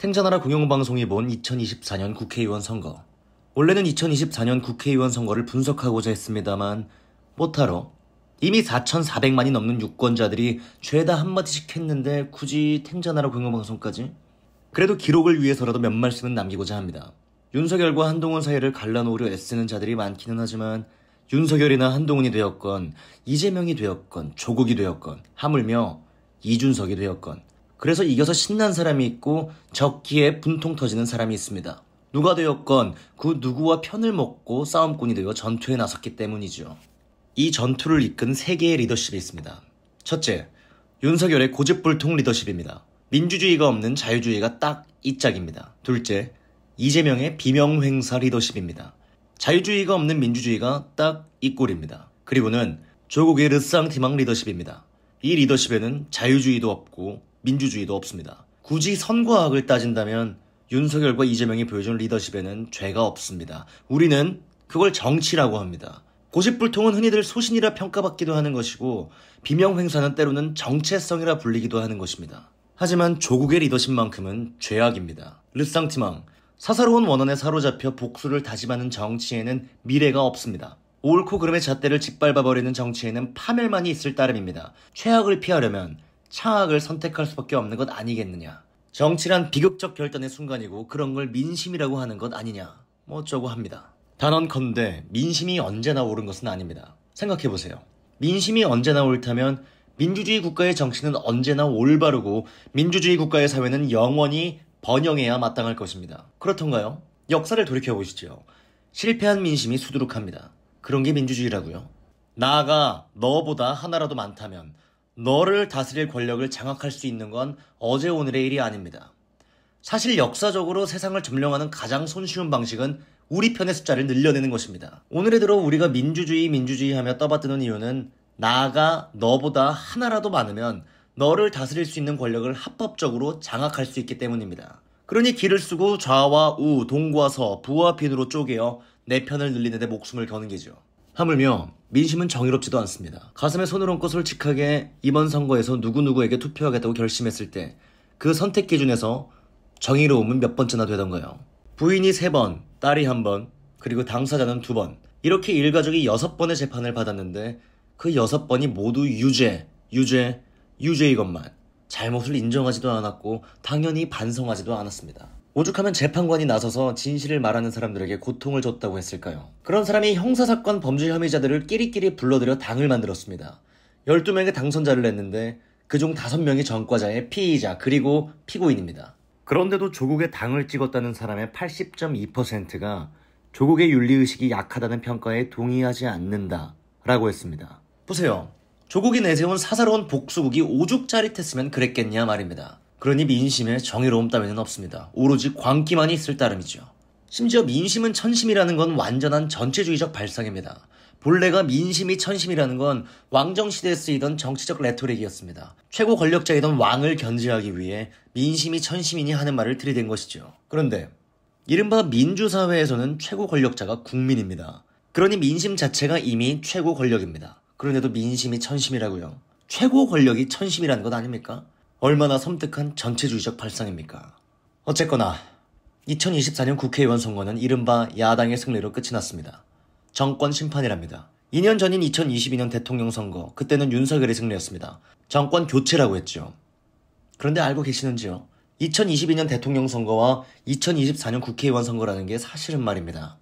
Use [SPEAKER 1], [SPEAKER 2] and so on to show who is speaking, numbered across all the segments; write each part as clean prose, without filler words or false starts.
[SPEAKER 1] 탱자나라 공영방송이 본 2024년 국회의원 선거. 원래는 2024년 국회의원 선거를 분석하고자 했습니다만 못하러 이미 4,400만이 넘는 유권자들이 죄다 한마디씩 했는데 굳이 탱자나라 공영방송까지? 그래도 기록을 위해서라도 몇 말씀은 남기고자 합니다. 윤석열과 한동훈 사이를 갈라놓으려 애쓰는 자들이 많기는 하지만 윤석열이나 한동훈이 되었건 이재명이 되었건 조국이 되었건 하물며 이준석이 되었건 그래서 이겨서 신난 사람이 있고 적기에 분통 터지는 사람이 있습니다. 누가 되었건 그 누구와 편을 먹고 싸움꾼이 되어 전투에 나섰기 때문이죠. 이 전투를 이끈 세 개의 리더십이 있습니다. 첫째, 윤석열의 고집불통 리더십입니다. 민주주의가 없는 자유주의가 딱 이 짝입니다. 둘째, 이재명의 비명횡사 리더십입니다. 자유주의가 없는 민주주의가 딱 이 꼴입니다. 그리고는 조국의 르쌍티망 리더십입니다. 이 리더십에는 자유주의도 없고 민주주의도 없습니다. 굳이 선과 악을 따진다면 윤석열과 이재명이 보여준 리더십에는 죄가 없습니다. 우리는 그걸 정치라고 합니다. 고집불통은 흔히들 소신이라 평가받기도 하는 것이고 비명횡사는 때로는 정체성이라 불리기도 하는 것입니다. 하지만 조국의 리더십만큼은 죄악입니다. 르쌍티망, 사사로운 원한에 사로잡혀 복수를 다짐하는 정치에는 미래가 없습니다. 옳고 그름의 잣대를 짓밟아버리는 정치에는 파멸만이 있을 따름입니다. 최악을 피하려면 차악을 선택할 수밖에 없는 것 아니겠느냐. 정치란 비극적 결단의 순간이고 그런 걸 민심이라고 하는 것 아니냐. 뭐 어쩌고 합니다. 단언컨대 민심이 언제나 옳은 것은 아닙니다. 생각해보세요. 민심이 언제나 옳다면 민주주의 국가의 정치는 언제나 올바르고 민주주의 국가의 사회는 영원히 번영해야 마땅할 것입니다. 그렇던가요? 역사를 돌이켜보시죠. 실패한 민심이 수두룩합니다. 그런 게 민주주의라고요? 나아가 너보다 하나라도 많다면 너를 다스릴 권력을 장악할 수 있는 건 어제 오늘의 일이 아닙니다. 사실 역사적으로 세상을 점령하는 가장 손쉬운 방식은 우리 편의 숫자를 늘려내는 것입니다. 오늘에 들어 우리가 민주주의 하며 떠받드는 이유는 나아가 너보다 하나라도 많으면 너를 다스릴 수 있는 권력을 합법적으로 장악할 수 있기 때문입니다. 그러니 기를 쓰고 좌와 우, 동과 서, 부와 빈으로 쪼개어 내 편을 늘리는 데 목숨을 거는 게죠. 하물며 민심은 정의롭지도 않습니다. 가슴에 손을 얹고 솔직하게 이번 선거에서 누구누구에게 투표하겠다고 결심했을 때 그 선택 기준에서 정의로움은 몇 번째나 되던가요? 부인이 3번, 딸이 1번, 그리고 당사자는 2번 이렇게 일가족이 6번의 재판을 받았는데 그 6번이 모두 유죄이것만 잘못을 인정하지도 않았고 당연히 반성하지도 않았습니다. 오죽하면 재판관이 나서서 진실을 말하는 사람들에게 고통을 줬다고 했을까요? 그런 사람이 형사사건 범죄 혐의자들을 끼리끼리 불러들여 당을 만들었습니다. 12명의 당선자를 냈는데 그중 5명이 전과자의 피의자 그리고 피고인입니다. 그런데도 조국의 당을 찍었다는 사람의 80.2%가 조국의 윤리의식이 약하다는 평가에 동의하지 않는다라고 했습니다. 보세요. 조국이 내세운 사사로운 복수국이 오죽짜릿했으면 그랬겠냐 말입니다. 그러니 민심에 정의로움 따위는 없습니다. 오로지 광기만이 있을 따름이죠. 심지어 민심은 천심이라는 건 완전한 전체주의적 발상입니다. 본래가 민심이 천심이라는 건 왕정시대에 쓰이던 정치적 레토릭이었습니다. 최고 권력자이던 왕을 견제하기 위해 민심이 천심이니 하는 말을 들이댄 것이죠. 그런데 이른바 민주사회에서는 최고 권력자가 국민입니다. 그러니 민심 자체가 이미 최고 권력입니다. 그런데도 민심이 천심이라고요? 최고 권력이 천심이라는 것 아닙니까? 얼마나 섬뜩한 전체주의적 발상입니까? 어쨌거나 2024년 국회의원 선거는 이른바 야당의 승리로 끝이 났습니다. 정권 심판이랍니다. 2년 전인 2022년 대통령 선거, 그때는 윤석열이 승리였습니다. 정권 교체라고 했죠. 그런데 알고 계시는지요? 2022년 대통령 선거와 2024년 국회의원 선거라는 게 사실은 말입니다.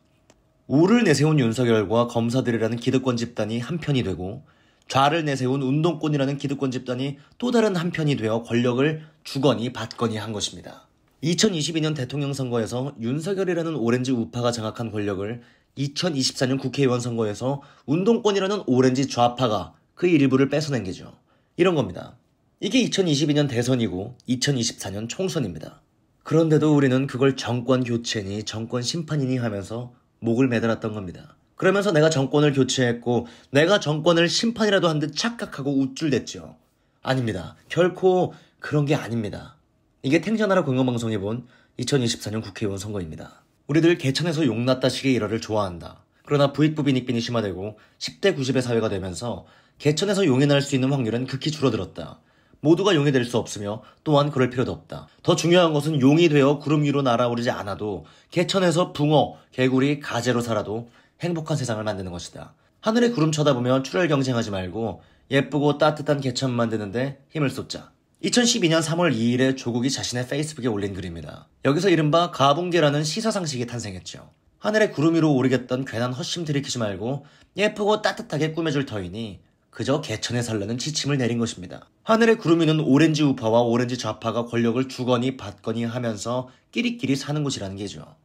[SPEAKER 1] 우를 내세운 윤석열과 검사들이라는 기득권 집단이 한편이 되고 좌를 내세운 운동권이라는 기득권 집단이 또 다른 한편이 되어 권력을 주거니 받거니 한 것입니다. 2022년 대통령 선거에서 윤석열이라는 오렌지 우파가 장악한 권력을 2024년 국회의원 선거에서 운동권이라는 오렌지 좌파가 그 일부를 뺏어낸 게죠. 이런 겁니다. 이게 2022년 대선이고 2024년 총선입니다. 그런데도 우리는 그걸 정권 교체니 정권 심판이니 하면서 목을 매달았던 겁니다. 그러면서 내가 정권을 교체했고 내가 정권을 심판이라도 한 듯 착각하고 우쭐댔죠. 아닙니다. 결코 그런 게 아닙니다. 이게 탱자나라 공영방송이 본 2024년 국회의원 선거입니다. 우리들 개천에서 용났다식의 일화를 좋아한다. 그러나 부익부 빈익빈이 심화되고 10대 90의 사회가 되면서 개천에서 용이 날 수 있는 확률은 극히 줄어들었다. 모두가 용이 될 수 없으며 또한 그럴 필요도 없다. 더 중요한 것은 용이 되어 구름 위로 날아오르지 않아도 개천에서 붕어, 개구리, 가재로 살아도 행복한 세상을 만드는 것이다. 하늘의 구름 쳐다보며 출혈 경쟁하지 말고 예쁘고 따뜻한 개천 만드는데 힘을 쏟자. 2012년 3월 2일에 조국이 자신의 페이스북에 올린 글입니다. 여기서 이른바 가붕괴라는 시사상식이 탄생했죠. 하늘의 구름 위로 오르겠던 괜한 헛심 들이키지 말고 예쁘고 따뜻하게 꾸며줄 터이니 그저 개천에 살라는 지침을 내린 것입니다. 하늘의 구름 위는 오렌지 우파와 오렌지 좌파가 권력을 주거니 받거니 하면서 끼리끼리 사는 곳이라는 게죠.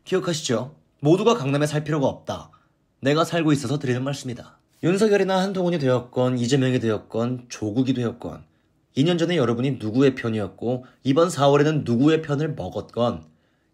[SPEAKER 1] 기억하시죠? 모두가 강남에 살 필요가 없다. 내가 살고 있어서 드리는 말씀이다. 윤석열이나 한동훈이 되었건 이재명이 되었건 조국이 되었건 2년 전에 여러분이 누구의 편이었고 이번 4월에는 누구의 편을 먹었건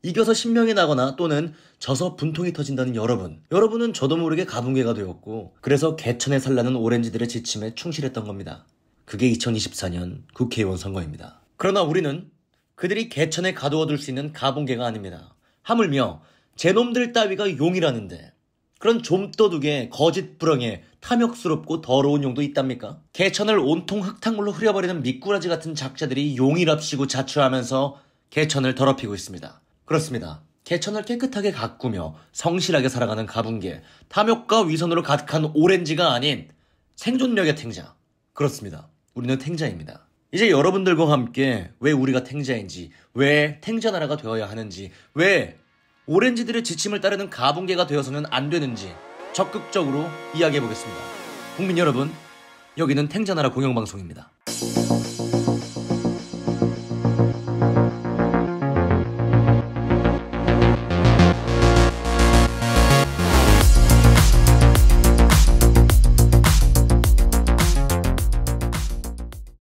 [SPEAKER 1] 이겨서 신명이 나거나 또는 져서 분통이 터진다는 여러분은 저도 모르게 가붕괴가 되었고 그래서 개천에 살라는 오렌지들의 지침에 충실했던 겁니다. 그게 2024년 국회의원 선거입니다. 그러나 우리는 그들이 개천에 가두어둘 수 있는 가붕괴가 아닙니다. 하물며 제놈들 따위가 용이라는데 그런 좀도둑에 거짓부렁에 탐욕스럽고 더러운 용도 있답니까? 개천을 온통 흙탕물로 흐려버리는 미꾸라지 같은 작자들이 용이랍시고 자처하면서 개천을 더럽히고 있습니다. 그렇습니다. 개천을 깨끗하게 가꾸며 성실하게 살아가는 가붕괴, 탐욕과 위선으로 가득한 오렌지가 아닌 생존력의 탱자. 그렇습니다. 우리는 탱자입니다. 이제 여러분들과 함께 왜 우리가 탱자인지, 왜 탱자 나라가 되어야 하는지, 왜 오렌지들의 지침을 따르는 가붕괴가 되어서는 안 되는지 적극적으로 이야기해보겠습니다. 국민 여러분, 여기는 탱자나라 공영방송입니다.